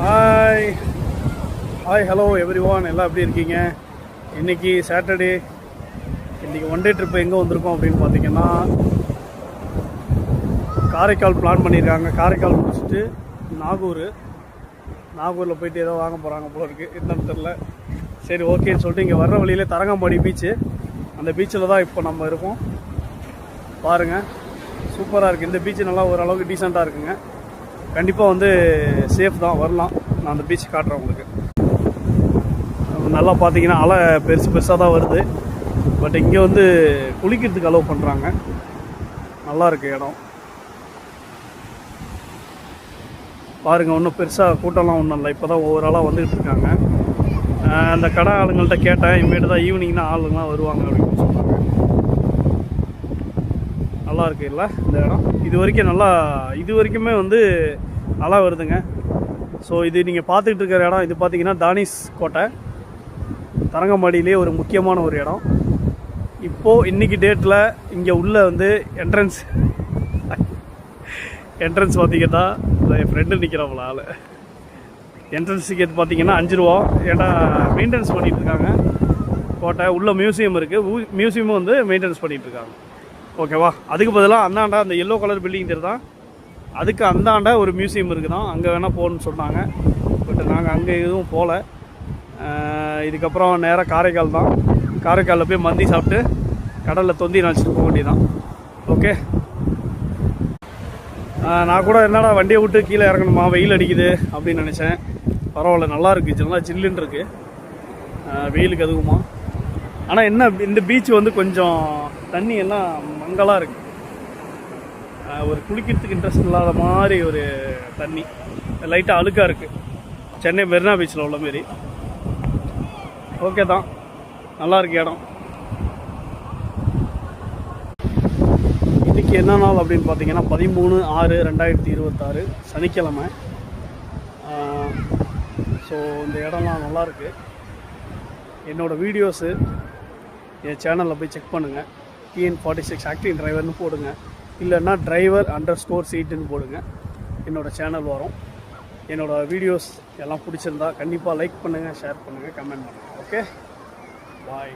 Hi hi hello every one, எல்லாம் எப்படி இருக்கீங்க? இன்றைக்கி சாட்டர்டே. இன்றைக்கி ஒன் டே ட்ரிப்பு எங்கே வந்திருக்கோம் அப்படின்னு பார்த்தீங்கன்னா, காரைக்கால் பிளான் பண்ணியிருக்காங்க. காரைக்கால் முடிச்சுட்டு நாகூரில் போயிட்டு ஏதோ வாங்க போகிறாங்க போல இருக்குது, என்னன்னு தெரில. சரி, ஓகேன்னு சொல்லிட்டு இங்கே வர்ற வழியிலே தரங்கம்பாடி பீச்சு, அந்த பீச்சில் தான் இப்போ நம்ம இருக்கோம். பாருங்கள், சூப்பராக இருக்குது. இந்த பீச்சு நல்லா ஓரளவுக்கு டீசெண்டாக இருக்குங்க. கண்டிப்பாக வந்து சேஃப் தான், வரலாம். நான் அந்த பீச் காட்டுறேன் உங்களுக்கு. நல்லா பார்த்தீங்கன்னா அலை பெருசாக தான் வருது. பட் இங்கே வந்து குளிக்கிறதுக்கு அலோவ் பண்ணுறாங்க. நல்லா இருக்கு இடம். பாருங்கள், ஒன்றும் பெருசாக கூட்டம்லாம் ஒன்றும் இல்லை. இப்போ தான் ஒவ்வொரு ஆளாக வந்துக்கிட்டு இருக்காங்க. அந்த கடை ஆளுங்கள்ட்ட கேட்டேன், இனிமேட்டு தான் ஈவினிங் தான் ஆளுங்களாம் வருவாங்க அப்படின்னு சொன்னாங்க. நல்லா இருக்குது இல்லை இந்த இடம்? இது வரைக்குமே வந்து நல்லா வருதுங்க. ஸோ இது நீங்கள் பார்த்துக்கிட்டு இருக்கிற இடம், இது பார்த்தீங்கன்னா தானிஷ் கோட்டை, தரங்கம்பாடியிலே ஒரு முக்கியமான ஒரு இடம். இப்போது இன்றைக்கி டேட்டில் இங்கே உள்ள வந்து என்ட்ரன்ஸ் பார்த்தீங்கன்னா என் ஃப்ரெண்டு நிற்கிறவங்கள ஆள். என்ட்ரன்ஸ் டிக்கெட் பார்த்தீங்கன்னா 5 ரூபா. ஏன்னா மெயின்டெனன்ஸ் பண்ணிகிட்ருக்காங்க கோட்டை. உள்ள மியூசியம் இருக்குது, மியூசியமும் வந்து மெயின்டெனன்ஸ் பண்ணிகிட்ருக்காங்க. ஓகேவா? அதுக்கு பதிலாக அந்தாண்டா அந்த எல்லோ கலர் பில்டிங் தெரியுதா, அதுக்கு அந்தாண்டா ஒரு மியூசியம் இருக்குதான், அங்கே வேணால் போகணுன்னு சொன்னாங்க. பட் நாங்கள் அங்கே எதுவும் போகல. இதுக்கப்புறம் நேராக காரைக்கால் தான். காரைக்காலில் போய் மந்தி சாப்பிட்டு கடலில் தொந்தி நினச்சிட்டு போக வேண்டியதான். ஓகே, நான் கூட என்னடா வண்டியை விட்டு கீழே இறங்கணுமா, வெயில் அடிக்குது அப்படின்னு நினச்சேன். பரவாயில்ல, நல்லா இருக்குது, நல்லா சில்லுன்னு இருக்குது. வெயிலுக்கு அதுவுமா. ஆனால் என்ன, இந்த பீச் வந்து கொஞ்சம் தண்ணி எல்லாம் மங்கலாக இருக்குது. ஒரு குளிக்கிறதுக்கு இன்ட்ரெஸ்ட் இல்லாத மாதிரி ஒரு தண்ணி, லைட்டாக அழுக்காக இருக்குது. சென்னை மெரினா பீச்சில் உள்ள மாரி. ஓகே தான், நல்லா இருக்கு இடம். இன்றைக்கி என்ன நாள் அப்படின்னு பார்த்தீங்கன்னா 13/6/2026 சனிக்கிழமை. ஸோ இந்த இடம்லாம் நல்லாயிருக்கு. என்னோடய வீடியோஸு என் சேனலில் போய் செக் பண்ணுங்கள். TN46 ஆக்டிவ் டிரைவர்னு போடுங்க, இல்லைன்னா driver_seatன்னு போடுங்க. என்னோடய சேனல் வரும். என்னோடய வீடியோஸ் எல்லாம் பிடிச்சிருந்தா கண்டிப்பாக லைக் பண்ணுங்கள், ஷேர் பண்ணுங்கள், கமெண்ட் பண்ணுங்கள். ஓகே, பாய்.